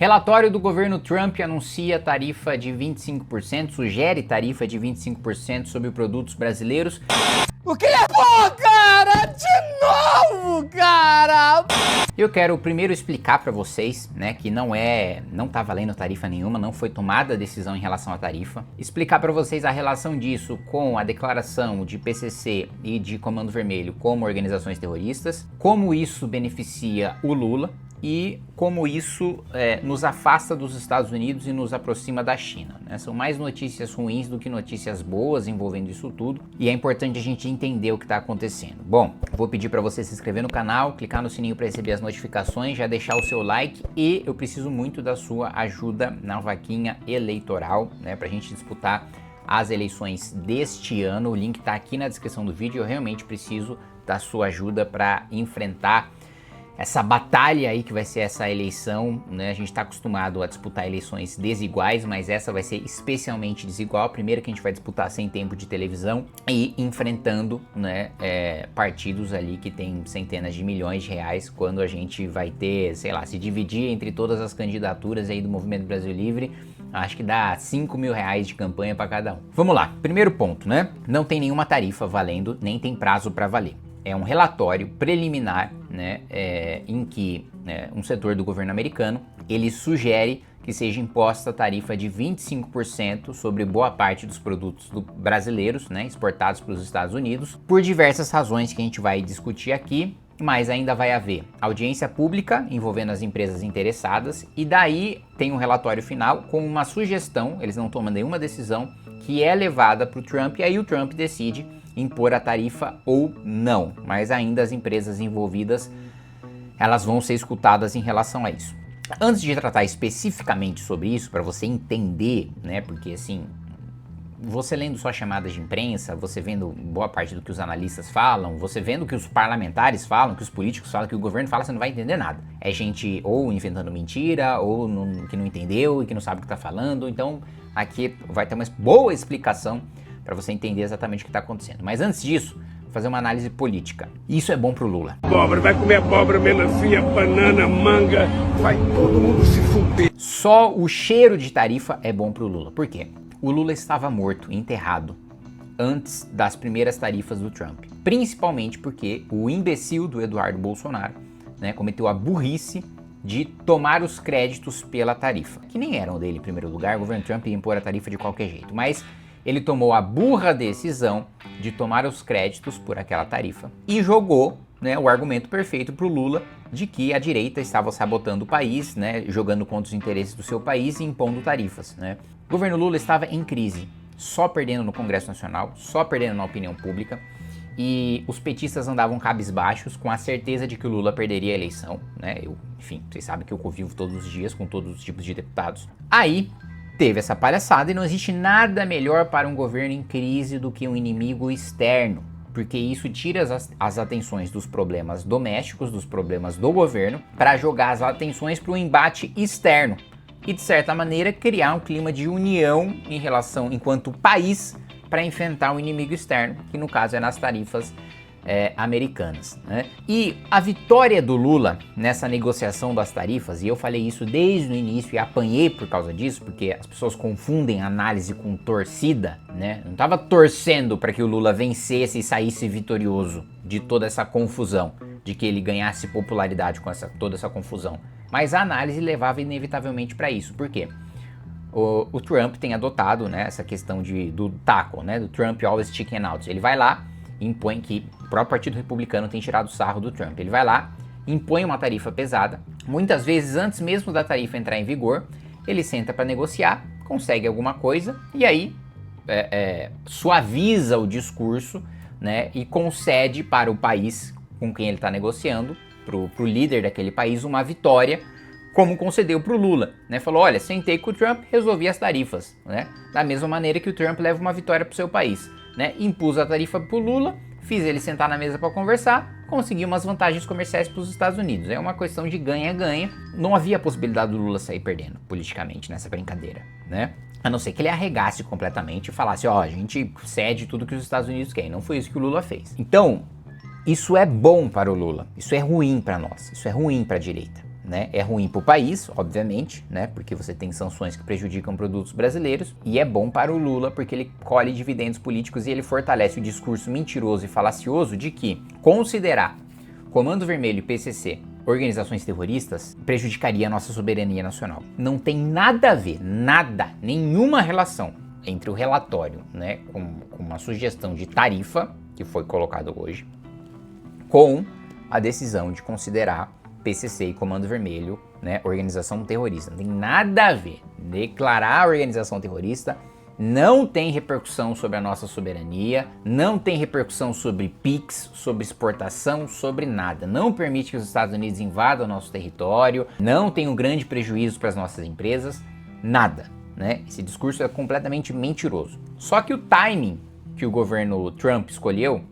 Relatório do governo Trump anuncia tarifa de 25%, sugere tarifa de 25% sobre produtos brasileiros. O que é bom, cara? De novo, cara! Eu quero primeiro explicar para vocês, né, que não tá valendo tarifa nenhuma, não foi tomada decisão em relação à tarifa. Explicar para vocês a relação disso com a declaração de PCC e de Comando Vermelho como organizações terroristas, como isso beneficia o Lula e como isso nos afasta dos Estados Unidos e nos aproxima da China, né? São mais notícias ruins do que notícias boas envolvendo isso tudo, e é importante a gente entender o que está acontecendo. Bom, vou pedir para você se inscrever no canal, clicar no sininho para receber as notificações, já deixar o seu like, e eu preciso muito da sua ajuda na vaquinha eleitoral, né, para a gente disputar as eleições deste ano. O link está aqui na descrição do vídeo. Eu realmente preciso da sua ajuda para enfrentar essa batalha aí que vai ser essa eleição, né? A gente está acostumado a disputar eleições desiguais, mas essa vai ser especialmente desigual. Primeiro que a gente vai disputar sem tempo de televisão e enfrentando, né, partidos ali que tem centenas de milhões de reais, quando a gente vai ter, sei lá, se dividir entre todas as candidaturas aí do Movimento Brasil Livre, acho que dá 5 mil reais de campanha para cada um. Vamos lá, primeiro ponto, né? Não tem nenhuma tarifa valendo, nem tem prazo para valer. É um relatório preliminar, né, em que um setor do governo americano, ele sugere que seja imposta a tarifa de 25% sobre boa parte dos produtos brasileiros, né, exportados para os Estados Unidos, por diversas razões que a gente vai discutir aqui, mas ainda vai haver audiência pública envolvendo as empresas interessadas, e daí tem um relatório final com uma sugestão, eles não tomam nenhuma decisão, que é levada para o Trump, e aí o Trump decide impor a tarifa ou não, mas ainda as empresas envolvidas, elas vão ser escutadas em relação a isso. Antes de tratar especificamente sobre isso, para você entender, né, porque assim, você lendo só chamadas de imprensa, você vendo boa parte do que os analistas falam, você vendo o que os parlamentares falam, que os políticos falam, que o governo fala, você não vai entender nada. É gente ou inventando mentira, ou que não entendeu e que não sabe o que está falando. Então aqui vai ter uma boa explicação para você entender exatamente o que está acontecendo. Mas antes disso, vou fazer uma análise política. Isso é bom pro Lula. Abóbora, vai comer abóbora, melancia, banana, manga, vai todo mundo se fuder. Só o cheiro de tarifa é bom pro Lula. Por quê? O Lula estava morto, enterrado, antes das primeiras tarifas do Trump. Principalmente porque o imbecil do Eduardo Bolsonaro, né, cometeu a burrice de tomar os créditos pela tarifa, que nem eram dele em primeiro lugar. O governo Trump ia impor a tarifa de qualquer jeito, mas ele tomou a burra decisão de tomar os créditos por aquela tarifa e jogou, né, o argumento perfeito para o Lula de que a direita estava sabotando o país, né, jogando contra os interesses do seu país e impondo tarifas, né. O governo Lula estava em crise, só perdendo no Congresso Nacional, só perdendo na opinião pública, e os petistas andavam cabisbaixos com a certeza de que o Lula perderia a eleição, né. Enfim, vocês sabem que eu convivo todos os dias com todos os tipos de deputados. Aí teve essa palhaçada, e não existe nada melhor para um governo em crise do que um inimigo externo, porque isso tira as atenções dos problemas domésticos, dos problemas do governo, para jogar as atenções para o embate externo e, de certa maneira, criar um clima de união em relação, enquanto país, para enfrentar o inimigo externo, que no caso é nas tarifas americanas, né? E a vitória do Lula nessa negociação das tarifas, e eu falei isso desde o início e apanhei por causa disso, porque as pessoas confundem análise com torcida, né? Não estava torcendo para que o Lula vencesse e saísse vitorioso de toda essa confusão, de que ele ganhasse popularidade com toda essa confusão, mas a análise levava inevitavelmente para isso. Por quê? O Trump tem adotado, né, essa questão do taco, né, do Trump always chicken out. Ele vai lá, impõe, que o próprio Partido Republicano tem tirado sarro do Trump. Ele vai lá, impõe uma tarifa pesada, muitas vezes antes mesmo da tarifa entrar em vigor, ele senta para negociar, consegue alguma coisa e aí suaviza o discurso, né, e concede para o país com quem ele está negociando, pro líder daquele país, uma vitória, como concedeu para o Lula, né? Falou, olha, sentei com o Trump, resolvi as tarifas, né? Da mesma maneira que o Trump leva uma vitória para o seu país, né? Impus a tarifa para o Lula, fiz ele sentar na mesa para conversar, consegui umas vantagens comerciais para os Estados Unidos. É uma questão de ganha-ganha. Não havia possibilidade do Lula sair perdendo politicamente nessa brincadeira, né? A não ser que ele arregasse completamente e falasse, ó, a gente cede tudo que os Estados Unidos querem. Não foi isso que o Lula fez. Então, isso é bom para o Lula, isso é ruim para nós, isso é ruim para a direita, né? É ruim para o país, obviamente, né? Porque você tem sanções que prejudicam produtos brasileiros, e é bom para o Lula porque ele colhe dividendos políticos e ele fortalece o discurso mentiroso e falacioso de que considerar Comando Vermelho e PCC organizações terroristas prejudicaria a nossa soberania nacional. Não tem nada a ver, nada, nenhuma relação entre o relatório, né, com uma sugestão de tarifa que foi colocado hoje, com a decisão de considerar PCC e Comando Vermelho, né, organização terrorista. Não tem nada a ver. Declarar a organização terrorista não tem repercussão sobre a nossa soberania, não tem repercussão sobre PIX, sobre exportação, sobre nada. Não permite que os Estados Unidos invadam o nosso território, não tem um grande prejuízo para as nossas empresas, nada, né? Esse discurso é completamente mentiroso. Só que o timing que o governo Trump escolheu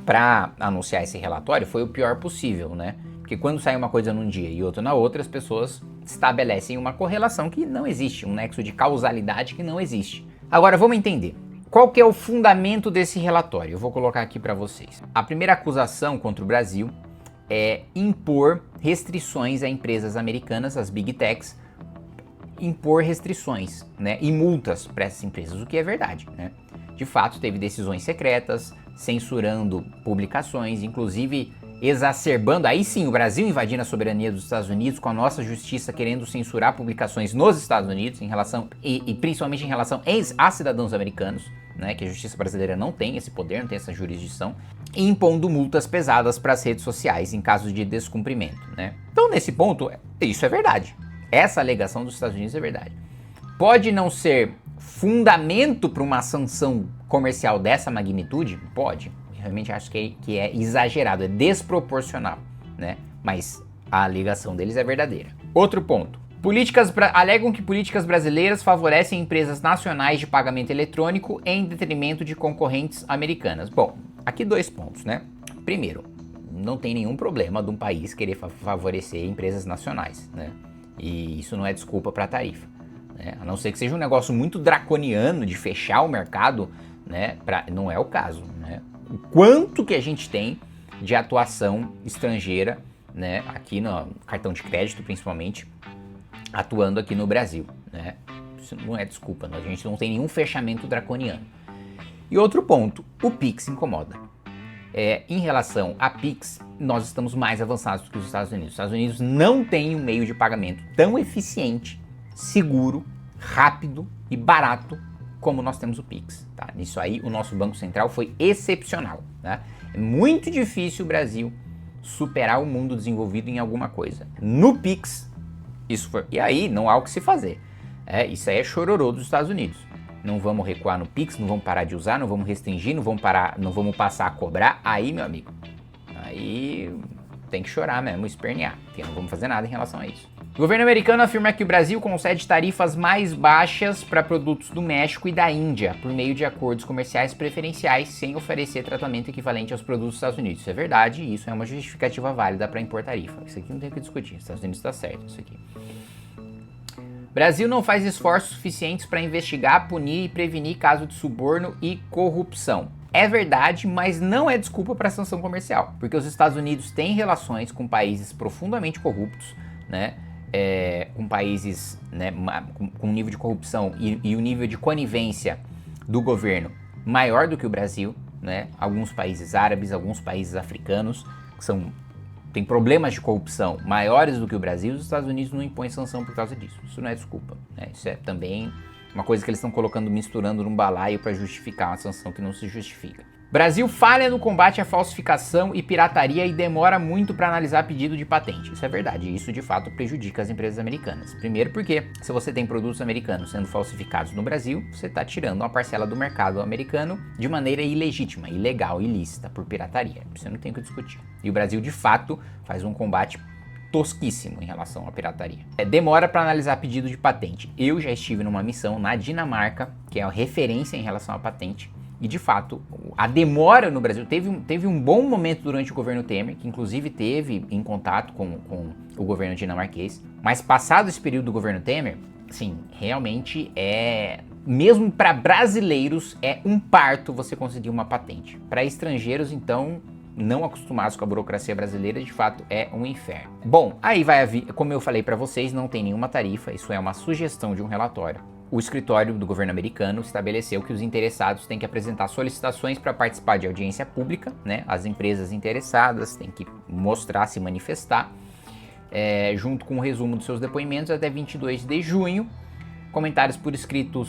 para anunciar esse relatório foi o pior possível, né? Porque quando sai uma coisa num dia e outra na outra, as pessoas estabelecem uma correlação que não existe, um nexo de causalidade que não existe. Agora vamos entender. Qual que é o fundamento desse relatório? Eu vou colocar aqui para vocês. A primeira acusação contra o Brasil é impor restrições a empresas americanas, as Big Techs, impor restrições, né, e multas para essas empresas, o que é verdade, né? De fato, teve decisões secretas, censurando publicações, inclusive exacerbando, aí sim, o Brasil invadindo a soberania dos Estados Unidos, com a nossa justiça querendo censurar publicações nos Estados Unidos, em relação, e principalmente em relação a cidadãos americanos, né, que a justiça brasileira não tem esse poder, não tem essa jurisdição, e impondo multas pesadas para as redes sociais em caso de descumprimento, né? Então, nesse ponto, isso é verdade. Essa alegação dos Estados Unidos é verdade. Pode não ser fundamento para uma sanção comercial dessa magnitude? Pode. Realmente acho que é exagerado, é desproporcional, né? Mas a alegação deles é verdadeira. Outro ponto. Alegam que políticas brasileiras favorecem empresas nacionais de pagamento eletrônico em detrimento de concorrentes americanas. Bom, aqui 2 pontos, né? Primeiro, não tem nenhum problema de um país querer favorecer empresas nacionais, né? E isso não é desculpa para tarifa, né? A não ser que seja um negócio muito draconiano de fechar o mercado, né? Não é o caso, né? O quanto que a gente tem de atuação estrangeira, né, aqui no cartão de crédito principalmente, atuando aqui no Brasil, né? Isso não é desculpa, né? A gente não tem nenhum fechamento draconiano. E outro ponto, o PIX incomoda. Em relação a PIX, nós estamos mais avançados do que os Estados Unidos. Os Estados Unidos não tem um meio de pagamento tão eficiente, seguro, rápido e barato como nós temos o PIX, tá? Nisso aí, o nosso Banco Central foi excepcional, tá? É muito difícil o Brasil superar o mundo desenvolvido em alguma coisa. No PIX, isso foi... E aí, não há o que se fazer. Isso aí é chororô dos Estados Unidos. Não vamos recuar no PIX, não vamos parar de usar, não vamos restringir, não vamos passar a cobrar. Aí, meu amigo, aí tem que chorar mesmo, espernear, porque não vamos fazer nada em relação a isso. O governo americano afirma que o Brasil concede tarifas mais baixas para produtos do México e da Índia, por meio de acordos comerciais preferenciais, sem oferecer tratamento equivalente aos produtos dos Estados Unidos. Isso é verdade e isso é uma justificativa válida para impor tarifa. Isso aqui não tem o que discutir, os Estados Unidos está certo, isso aqui. Brasil não faz esforços suficientes para investigar, punir e prevenir casos de suborno e corrupção. É verdade, mas não é desculpa para a sanção comercial, porque os Estados Unidos têm relações com países profundamente corruptos, né? Com países, né, com um nível de corrupção e o nível de conivência do governo maior do que o Brasil, né? Alguns países árabes, alguns países africanos que têm problemas de corrupção maiores do que o Brasil, os Estados Unidos não impõem sanção por causa disso. Isso não é desculpa, né? Isso é também uma coisa que eles estão colocando, misturando num balaio para justificar uma sanção que não se justifica. Brasil falha no combate à falsificação e pirataria e demora muito para analisar pedido de patente. Isso é verdade, e isso de fato prejudica as empresas americanas. Primeiro porque, se você tem produtos americanos sendo falsificados no Brasil, você está tirando uma parcela do mercado americano de maneira ilegítima, ilegal, ilícita, por pirataria. Isso não tem o que discutir. E o Brasil de fato faz um combate tosquíssimo em relação à pirataria. Demora para analisar pedido de patente. Eu já estive numa missão na Dinamarca, que é a referência em relação à patente. E, de fato, a demora no Brasil teve um bom momento durante o governo Temer, que inclusive teve em contato com o governo dinamarquês. Mas, passado esse período do governo Temer, sim, realmente mesmo para brasileiros, é um parto você conseguir uma patente. Para estrangeiros, então, não acostumados com a burocracia brasileira, de fato é um inferno. Bom, aí vai haver, como eu falei para vocês, não tem nenhuma tarifa, isso é uma sugestão de um relatório. O escritório do governo americano estabeleceu que os interessados têm que apresentar solicitações para participar de audiência pública, né? As empresas interessadas têm que mostrar, se manifestar, junto com o resumo dos seus depoimentos até 22 de junho, comentários por escrito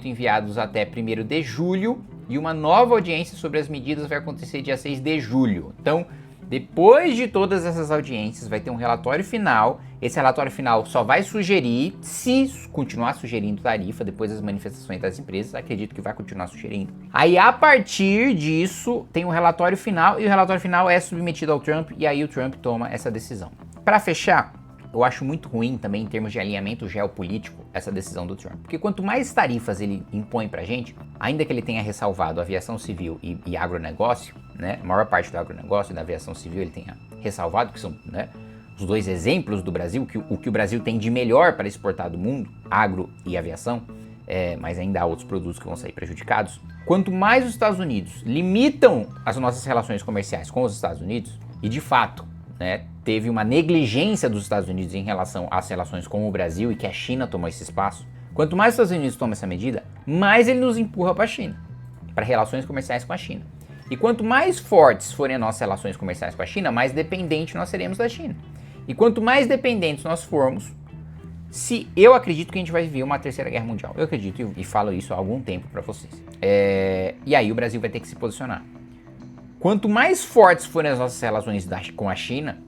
enviados até 1º de julho, e uma nova audiência sobre as medidas vai acontecer dia 6 de julho. Então, depois de todas essas audiências, vai ter um relatório final. Esse relatório final só vai sugerir, se continuar sugerindo tarifa, depois das manifestações das empresas, acredito que vai continuar sugerindo. Aí, a partir disso, tem um relatório final, e o relatório final é submetido ao Trump, e aí o Trump toma essa decisão. Para fechar, eu acho muito ruim também, em termos de alinhamento geopolítico, essa decisão do Trump. Porque quanto mais tarifas ele impõe pra gente, ainda que ele tenha ressalvado aviação civil e agronegócio, né, a maior parte do agronegócio e da aviação civil ele tenha ressalvado, que são, né, os dois exemplos do Brasil, o que o Brasil tem de melhor para exportar do mundo, agro e aviação, mas ainda há outros produtos que vão sair prejudicados. Quanto mais os Estados Unidos limitam as nossas relações comerciais com os Estados Unidos, e de fato, né, teve uma negligência dos Estados Unidos em relação às relações com o Brasil e que a China tomou esse espaço. Quanto mais os Estados Unidos tomam essa medida, mais ele nos empurra para a China, para relações comerciais com a China. E quanto mais fortes forem as nossas relações comerciais com a China, mais dependentes nós seremos da China. E quanto mais dependentes nós formos, eu acredito que a gente vai viver uma terceira guerra mundial. Eu acredito e falo isso há algum tempo para vocês. E aí o Brasil vai ter que se posicionar. Quanto mais fortes forem as nossas relações com a China,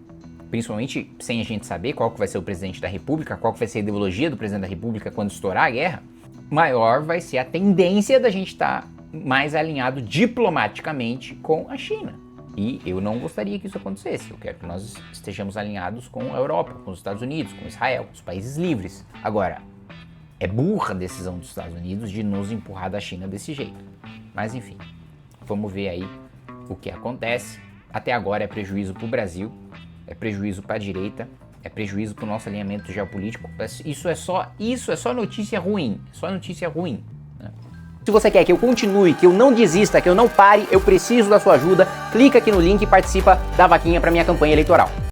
principalmente sem a gente saber qual que vai ser o presidente da República, qual que vai ser a ideologia do presidente da República quando estourar a guerra, maior vai ser a tendência da gente estar mais alinhado diplomaticamente com a China. E eu não gostaria que isso acontecesse. Eu quero que nós estejamos alinhados com a Europa, com os Estados Unidos, com Israel, com os países livres. Agora, é burra a decisão dos Estados Unidos de nos empurrar da China desse jeito. Mas enfim, vamos ver aí o que acontece. Até agora é prejuízo para o Brasil, é prejuízo para a direita, é prejuízo para o nosso alinhamento geopolítico. Isso é só notícia ruim, né? Se você quer que eu continue, que eu não desista, que eu não pare, eu preciso da sua ajuda. Clica aqui no link e participa da vaquinha para minha campanha eleitoral.